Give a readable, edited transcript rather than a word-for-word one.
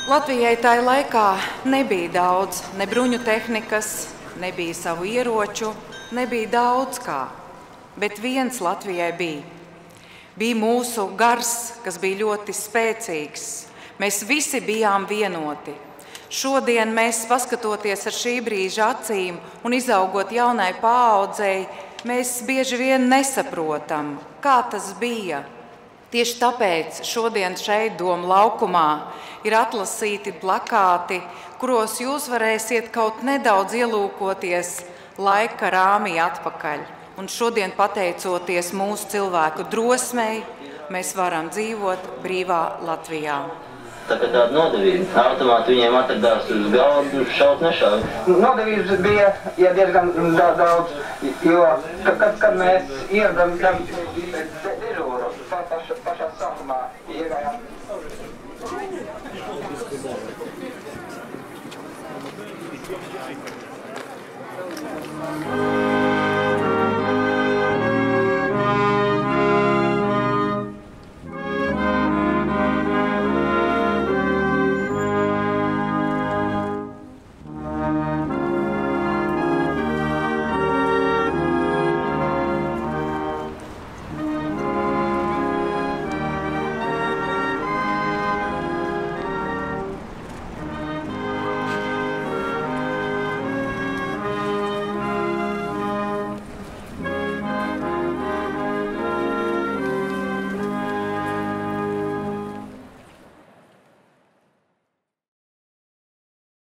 Latvijai tajā laikā nebija daudz ne bruņu tehnikas, nebija savu ieroču, nebija daudz kā. Bet viens Latvijai bija. Bija mūsu gars, kas bija ļoti spēcīgs. Mēs visi bijām vienoti. Šodien mēs, paskatoties ar šī brīža acīm un izaugot jaunai paaudzei, mēs bieži vien nesaprotam, kā tas bija. Tieši tāpēc šodien šeit Doma laukumā ir atlasīti plakāti, kuros jūs varēsiet kaut nedaudz ielūkoties laika rāmī atpakaļ. Un šodien, pateicoties mūsu cilvēku drosmei, mēs varam dzīvot brīvā Latvijā. Tā kā tāda nodevība, automāti viņiem atradās uz galdu, šaut nešaut. Nodevības bija diezgan daudz, jo, kad mēs ieradām dežūru pašā sākumā,